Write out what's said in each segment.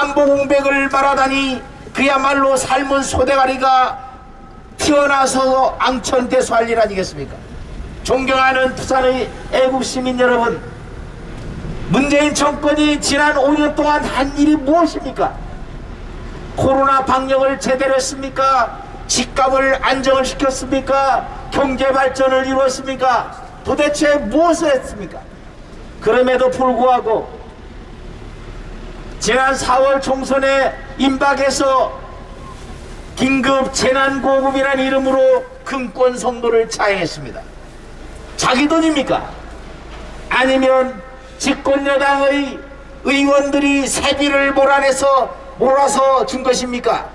안보 공백을 말하다니 그야말로 삶은 소대가리가 튀어나서 앙천대소할 일 아니겠습니까? 존경하는 부산의 애국시민 여러분, 문재인 정권이 지난 5년 동안 한 일이 무엇입니까? 코로나 방역을 제대로 했습니까? 집값을 안정을 시켰습니까? 경제 발전을 이루었습니까? 도대체 무엇을 했습니까? 그럼에도 불구하고 지난 4월 총선에 임박해서 긴급 재난구호급이라는 이름으로 금권 선거를 자행했습니다. 자기 돈입니까? 아니면 집권여당의 의원들이 세비를 몰아서 준 것입니까?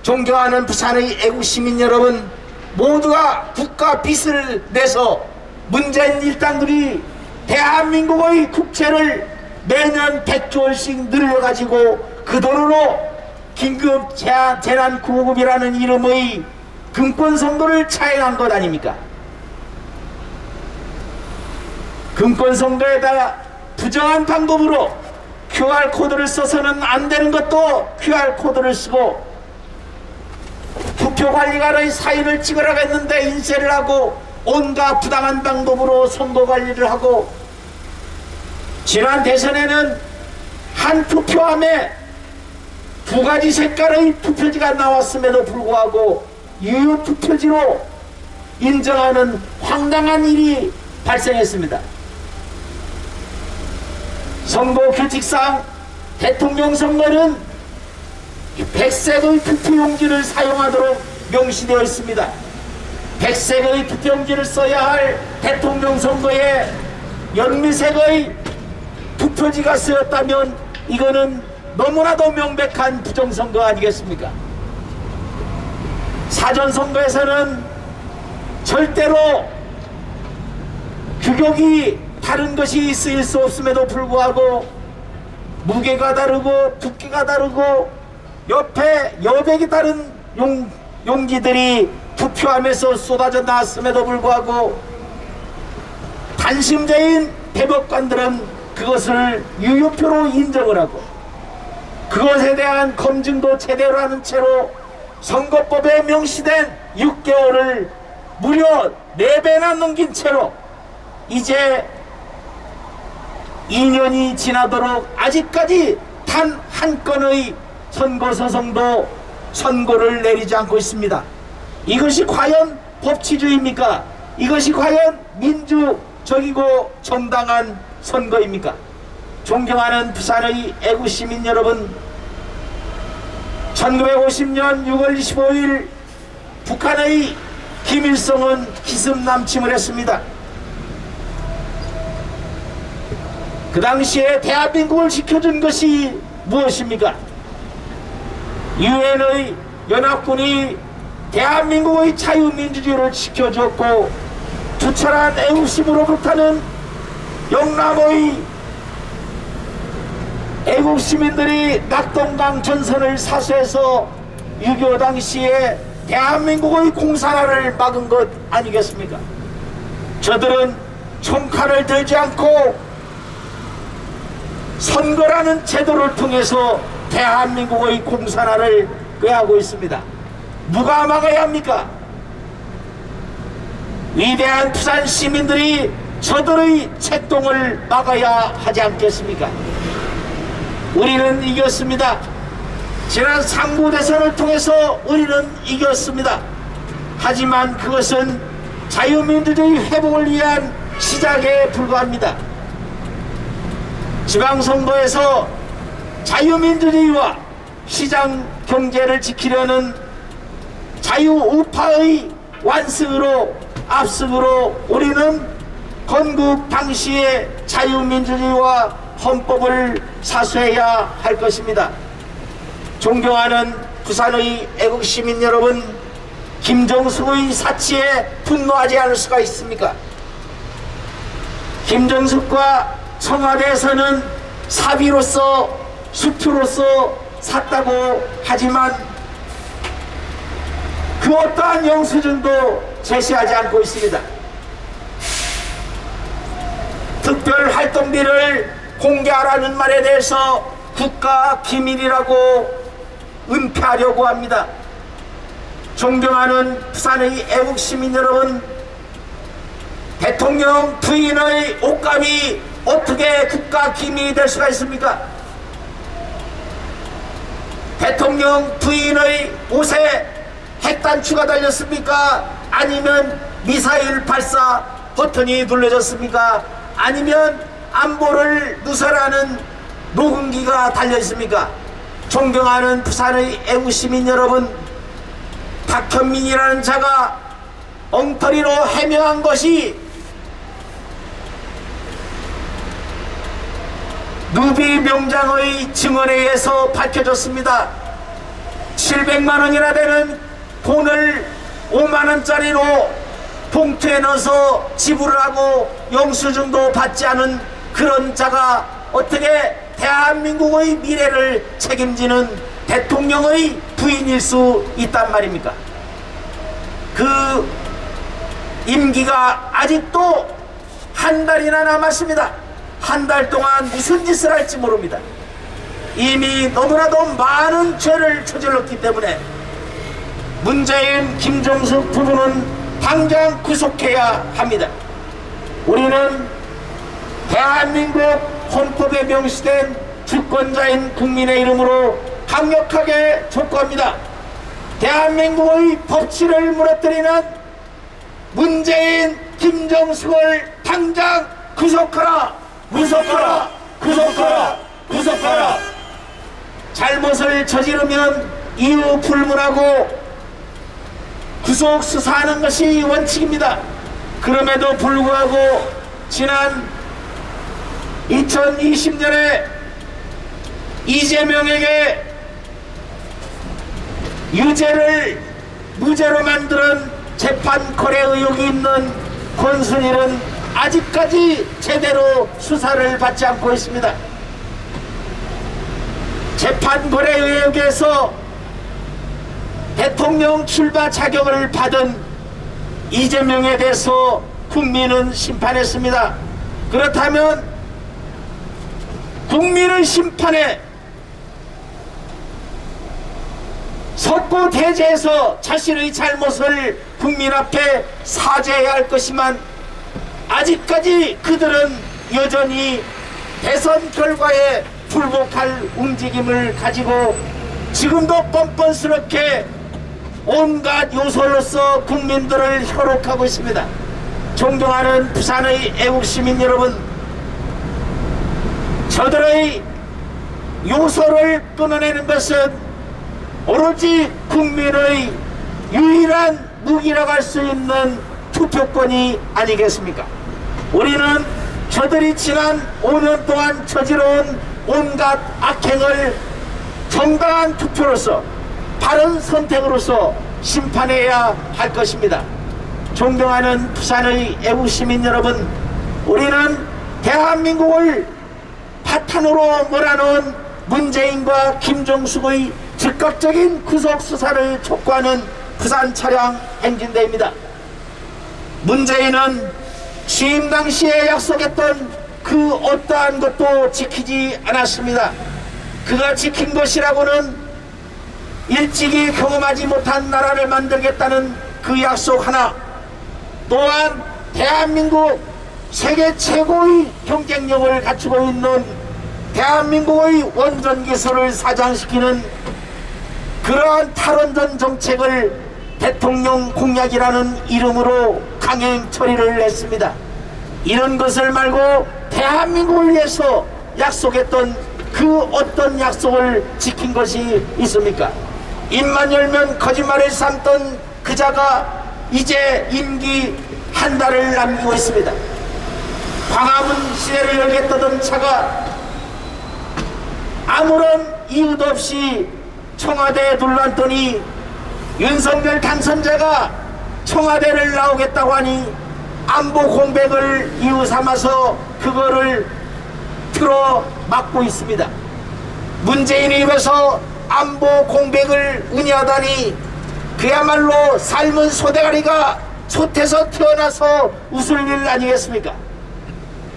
존경하는 부산의 애국시민 여러분, 모두가 국가 빚을 내서 문재인 일당들이 대한민국의 국채를 매년 100조 원씩 늘려가지고 그 돈으로 긴급 재난구호급이라는 이름의 금권선거를 차행한 것 아닙니까? 금권선거에다가 부정한 방법으로 QR코드를 써서는 안 되는 것도 QR코드를 쓰고, 투표관리관의 사인을 찍으라고 했는데 인쇄를 하고, 온갖 부당한 방법으로 선거관리를 하고, 지난 대선에는 한 투표함에 2가지 색깔의 투표지가 나왔음에도 불구하고 유효 투표지로 인정하는 황당한 일이 발생했습니다. 선거규칙상 대통령 선거는 백색의 투표용지를 사용하도록 명시되어 있습니다. 백색의 투표용지를 써야 할 대통령 선거에 연미색의 투표지가 쓰였다면 이거는 너무나도 명백한 부정선거 아니겠습니까? 사전선거에서는 절대로 규격이 다른 것이 쓰일 수 없음에도 불구하고 무게가 다르고 두께가 다르고 옆에 여백이 다른 용지들이 투표함에서 쏟아져 나왔음에도 불구하고 단심자인 대법관들은 그것을 유효표로 인정을 하고 그것에 대한 검증도 제대로 하는 채로 선거법에 명시된 6개월을 무려 4배나 넘긴 채로 이제 2년이 지나도록 아직까지 단 한 건의 선거소송도 선고를 내리지 않고 있습니다. 이것이 과연 법치주의입니까? 이것이 과연 민주적이고 정당한 선거입니까? 존경하는 부산의 애국시민 여러분, 1950년 6월 25일 북한의 김일성은 기습남침을 했습니다. 그 당시에 대한민국을 지켜준 것이 무엇입니까? 유엔의 연합군이 대한민국의 자유민주주의를 지켜줬고, 투철한 애국심으로부터는 영남의 애국시민들이 낙동강 전선을 사수해서 6.25 당시에 대한민국의 공산화를 막은 것 아니겠습니까? 저들은 총칼을 들지 않고 선거라는 제도를 통해서 대한민국의 공산화를 꾀하고 있습니다. 누가 막아야 합니까? 위대한 부산 시민들이 저들의 책동을 막아야 하지 않겠습니까? 우리는 이겼습니다. 지난 상부대선을 통해서 우리는 이겼습니다. 하지만 그것은 자유민주주의 회복을 위한 시작에 불과합니다. 지방선거에서 자유민주주의와 시장경제를 지키려는 자유우파의 완승으로 압승으로 우리는 건국 당시의 자유민주주의와 헌법을 사수해야 할 것입니다. 존경하는 부산의 애국시민 여러분, 김정숙의 사치에 분노하지 않을 수가 있습니까? 김정숙과 청와대에서는 사비로서 수표로서 샀다고 하지만 그 어떠한 영수증도 제시하지 않고 있습니다. 특별활동비를 공개하라는 말에 대해서 국가 기밀이라고 은폐하려고 합니다. 존경하는 부산의 애국 시민 여러분, 대통령 부인의 옷감이 어떻게 국가 기밀이 될 수가 있습니까? 대통령 부인의 옷에 핵단추가 달렸습니까? 아니면 미사일 발사 버튼이 눌러졌습니까? 아니면 안보를 누설하는 녹음기가 달려있습니까? 존경하는 부산의 애국시민 여러분, 박현민이라는 자가 엉터리로 해명한 것이 누비 명장의 증언에 의해서 밝혀졌습니다. 700만원이나 되는 돈을 5만원짜리로 봉투에 넣어서 지불을 하고 영수증도 받지 않은 그런 자가 어떻게 대한민국의 미래를 책임지는 대통령의 부인일 수 있단 말입니까? 그 임기가 아직도 한 달이나 남았습니다. 한 달 동안 무슨 짓을 할지 모릅니다. 이미 너무나도 많은 죄를 저질렀기 때문에 문재인, 김정숙 부부는 당장 구속해야 합니다. 우리는 대한민국 헌법에 명시된 주권자인 국민의 이름으로 강력하게 촉구합니다. 대한민국의 법치를 무너뜨리는 문재인, 김정숙을 당장 구속하라! 구속하라! 구속하라! 구속하라! 잘못을 저지르면 이유 불문하고 구속 수사하는 것이 원칙입니다. 그럼에도 불구하고 지난 2020년에 이재명에게 유죄를 무죄로 만드는 재판 거래 의혹이 있는 권순일은 아직까지 제대로 수사를 받지 않고 있습니다. 재판 거래 의혹에서 대통령 출마 자격을 받은 이재명에 대해서 국민은 심판했습니다. 그렇다면 국민의 심판에 섰고 대제해서 자신의 잘못을 국민 앞에 사죄해야 할 것이만 아직까지 그들은 여전히 대선 결과에 불복할 움직임을 가지고 지금도 뻔뻔스럽게 온갖 요소로서 국민들을 현혹하고 있습니다. 존경하는 부산의 애국시민 여러분, 저들의 요소를 끊어내는 것은 오로지 국민의 유일한 무기라고 할 수 있는 투표권이 아니겠습니까? 우리는 저들이 지난 5년 동안 저지러온 온갖 악행을 정당한 투표로서 바른 선택으로서 심판해야 할 것입니다. 존경하는 부산의 애국시민 여러분, 우리는 대한민국을 파탄으로 몰아넣은 문재인과 김정숙의 즉각적인 구속수사를 촉구하는 부산 차량 행진대입니다. 문재인은 취임 당시에 약속했던 그 어떠한 것도 지키지 않았습니다. 그가 지킨 것이라고는 일찍이 경험하지 못한 나라를 만들겠다는 그 약속 하나, 또한 대한민국 세계 최고의 경쟁력을 갖추고 있는 대한민국의 원전기술을 사장시키는 그러한 탈원전 정책을 대통령 공약이라는 이름으로 강행 처리를 했습니다. 이런 것을 말고 대한민국을 위해서 약속했던 그 어떤 약속을 지킨 것이 있습니까? 입만 열면 거짓말을 삼던 그 자가 이제 임기 한 달을 남기고 있습니다. 광화문 시대를 열게 떠던 차가 아무런 이유도 없이 청와대에 둘러앉더니 윤석열 당선자가 청와대를 나오겠다고 하니 안보 공백을 이유 삼아서 그거를 틀어 막고 있습니다. 문재인이 입에서 안보 공백을 의미하다니 그야말로 삶은 소대가리가 솥에서 튀어나서 웃을 일 아니겠습니까?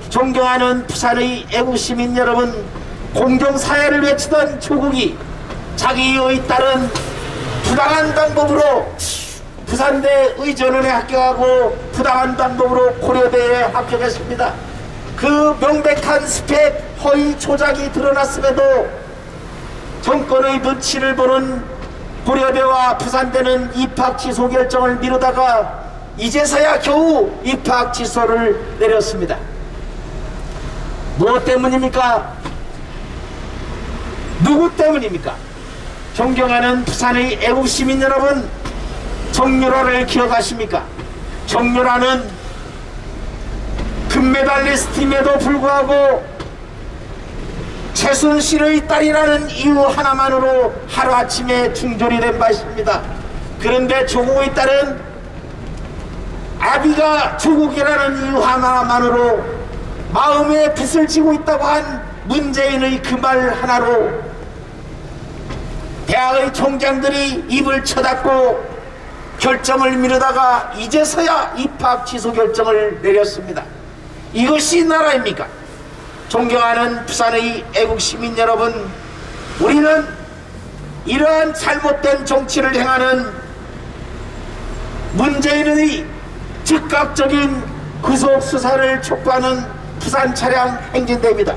존경하는 부산의 애국시민 여러분, 공정사회를 외치던 조국이 자기의 딸은 부당한 방법으로 부산대 의전원에 합격하고 부당한 방법으로 고려대에 합격했습니다. 그 명백한 스펙 허위 조작이 드러났음에도 정권의 눈치를 보는 고려대와 부산대는 입학 취소 결정을 미루다가 이제서야 겨우 입학 취소를 내렸습니다. 무엇 때문입니까? 누구 때문입니까? 존경하는 부산의 애국시민 여러분, 정유라를 기억하십니까? 정유라는 금메달리스트임에도 불구하고 최순실의 딸이라는 이유 하나만으로 하루아침에 중졸이 된 바 있습니다. 그런데 조국의 딸은 아비가 조국이라는 이유 하나만으로 마음에 빚을 지고 있다고 한 문재인의 그 말 하나로 대학의 총장들이 입을 쳐닫고 결정을 미루다가 이제서야 입학 취소 결정을 내렸습니다. 이것이 나라입니까? 존경하는 부산의 애국시민 여러분, 우리는 이러한 잘못된 정치를 행하는 문재인의 즉각적인 구속수사를 촉구하는 부산 차량 행진대입니다.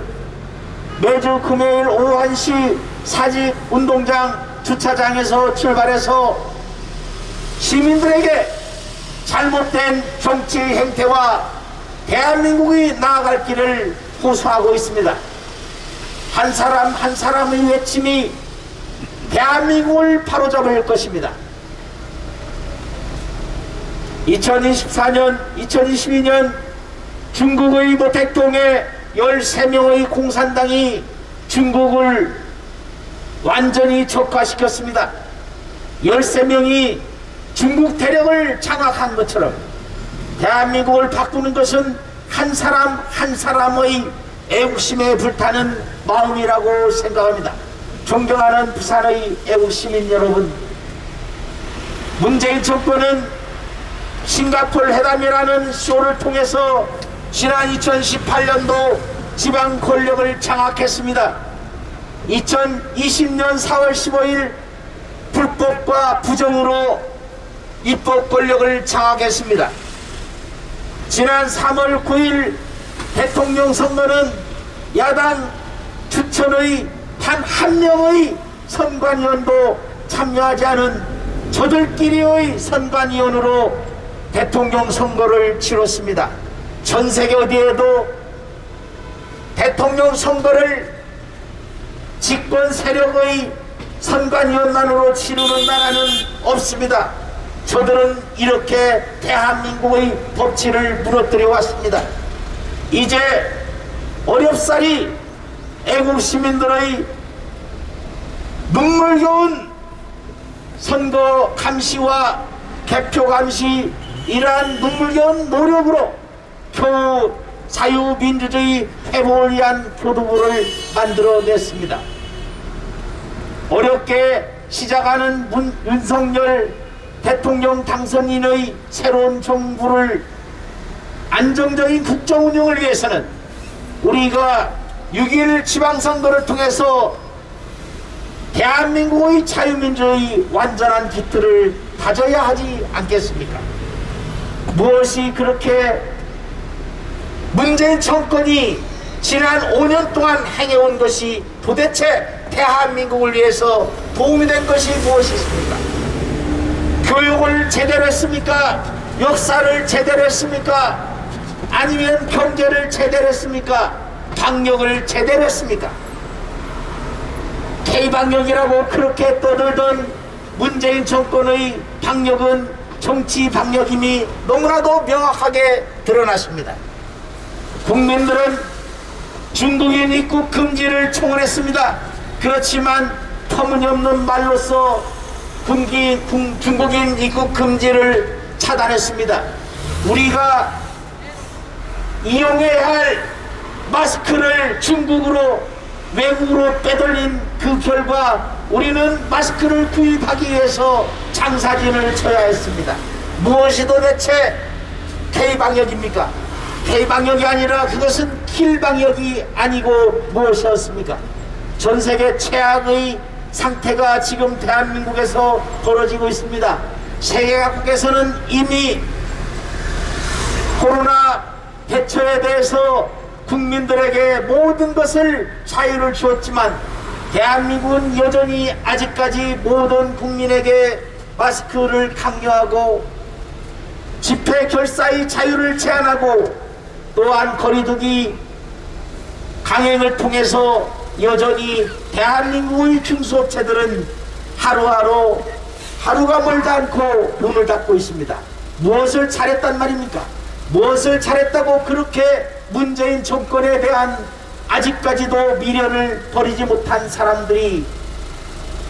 매주 금요일 오후 1시 사직운동장 주차장에서 출발해서 시민들에게 잘못된 정치 행태와 대한민국이 나아갈 길을 호소하고 있습니다. 한 사람 한 사람의 외침이 대한민국을 바로잡을 것입니다. 2024년, 2022년 중국의 모택동에 13명의 공산당이 중국을 완전히 적화시켰습니다. 13명이 중국 대륙을 장악한 것처럼 대한민국을 바꾸는 것은 한 사람 한 사람의 애국심에 불타는 마음이라고 생각합니다. 존경하는 부산의 애국시민 여러분, 문재인 정권은 싱가포르 회담이라는 쇼를 통해서 지난 2018년도 지방 권력을 장악했습니다. 2020년 4월 15일 불법과 부정으로 입법 권력을 장악했습니다. 지난 3월 9일 대통령 선거는 야당 추천의 단 한 명의 선관위원도 참여하지 않은 저들끼리의 선관위원으로 대통령 선거를 치렀습니다. 전 세계 어디에도 대통령 선거를 집권 세력의 선관위원만으로 치르는 나라는 없습니다. 저들은 이렇게 대한민국의 법치를 무너뜨려 왔습니다. 이제 어렵사리 애국시민들의 눈물겨운 선거 감시와 개표 감시, 이러한 눈물겨운 노력으로 겨우 자유민주주의 회복을 위한 교두보를 만들어냈습니다. 어렵게 시작하는 윤석열 대통령 당선인의 새로운 정부를 안정적인 국정 운영을 위해서는 우리가 6.1 지방선거를 통해서 대한민국의 자유민주주의 완전한 기틀을 다져야 하지 않겠습니까? 무엇이 그렇게 문재인 정권이 지난 5년 동안 행해온 것이 도대체 대한민국을 위해서 도움이 된 것이 무엇이 있습니까? 교육을 제대로 했습니까? 역사를 제대로 했습니까? 아니면 경제를 제대로 했습니까? 방역을 제대로 했습니까? K방역이라고 그렇게 떠들던 문재인 정권의 방역은 정치 방역임이 너무나도 명확하게 드러났습니다. 국민들은 중국인 입국 금지를 총언했습니다. 그렇지만 터무니없는 말로써 중국인 입국 금지를 차단했습니다. 우리가 이용해야 할 마스크를 외국으로 빼돌린 그 결과 우리는 마스크를 구입하기 위해서 장사진을 쳐야 했습니다. 무엇이 도대체 K방역입니까? K방역이 아니라 그것은 킬방역이 아니고 무엇이었습니까? 전 세계 최악의 상태가 지금 대한민국에서 벌어지고 있습니다. 세계 각국에서는 이미 코로나 대처에 대해서 국민들에게 모든 것을 자유를 주었지만 대한민국은 여전히 아직까지 모든 국민에게 마스크를 강요하고 집회 결사의 자유를 제한하고 또한 거리두기 강행을 통해서 여전히 대한민국의 중소업체들은 하루가 멀지 않고 문을 닫고 있습니다. 무엇을 잘했단 말입니까? 무엇을 잘했다고 그렇게 문재인 정권에 대한 아직까지도 미련을 버리지 못한 사람들이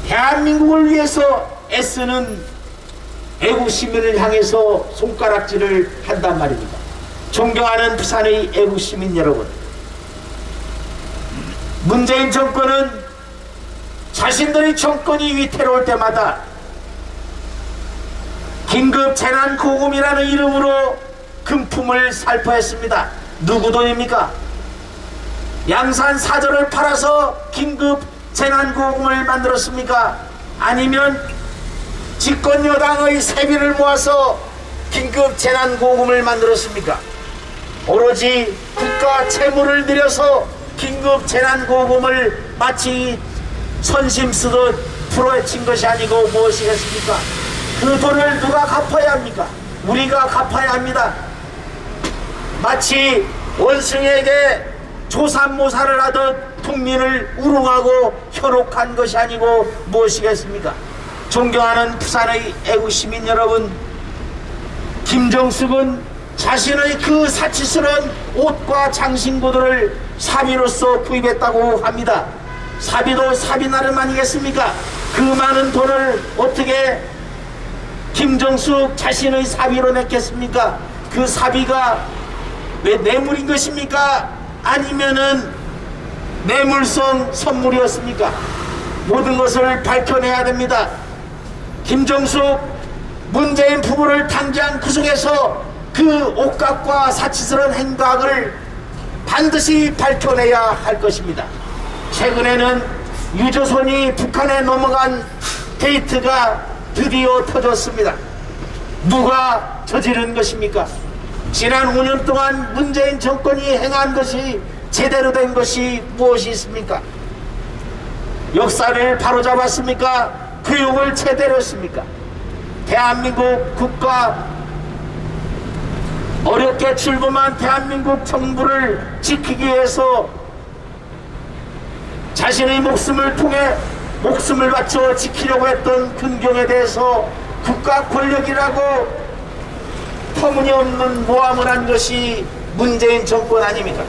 대한민국을 위해서 애쓰는 애국 시민을 향해서 손가락질을 한단 말입니다. 존경하는 부산의 애국 시민 여러분, 문재인 정권은 자신들의 정권이 위태로울 때마다 긴급 재난구호금이라는 이름으로 금품을 살포했습니다. 누구 돈입니까? 양산 사절을 팔아서 긴급 재난구호금을 만들었습니까? 아니면 집권 여당의 세비를 모아서 긴급 재난구호금을 만들었습니까? 오로지 국가 채무를 들여서 긴급 재난구호금을 마치 선심 쓰듯 풀어헤친 것이 아니고 무엇이겠습니까? 그 돈을 누가 갚아야 합니까? 우리가 갚아야 합니다. 마치 원숭이에게 조삼모사를 하듯 국민을 우롱하고 현혹한 것이 아니고 무엇이겠습니까? 존경하는 부산의 애국시민 여러분, 김정숙은 자신의 그 사치스러운 옷과 장신구들을 사비로서 구입했다고 합니다. 사비도 사비 나름 아니겠습니까? 그 많은 돈을 어떻게 김정숙 자신의 사비로 냈겠습니까? 그 사비가 왜 뇌물인 것입니까? 아니면은 뇌물성 선물이었습니까? 모든 것을 밝혀내야 됩니다. 김정숙, 문재인 부부를 당장 구속해서 그 옥각과 사치스러운 행각을 반드시 밝혀내야 할 것입니다. 최근에는 유조선이 북한에 넘어간 게이트가 드디어 터졌습니다. 누가 저지른 것입니까? 지난 5년 동안 문재인 정권이 행한 것이 제대로 된 것이 무엇이 있습니까? 역사를 바로잡았습니까? 교육을 제대로 했습니까? 대한민국 국가, 어렵게 출범한 대한민국 정부를 지키기 위해서 자신의 목숨을 통해 목숨을 바쳐 지키려고 했던 근경에 대해서 국가 권력이라고 터무니없는 모함을 한 것이 문재인 정권 아닙니까?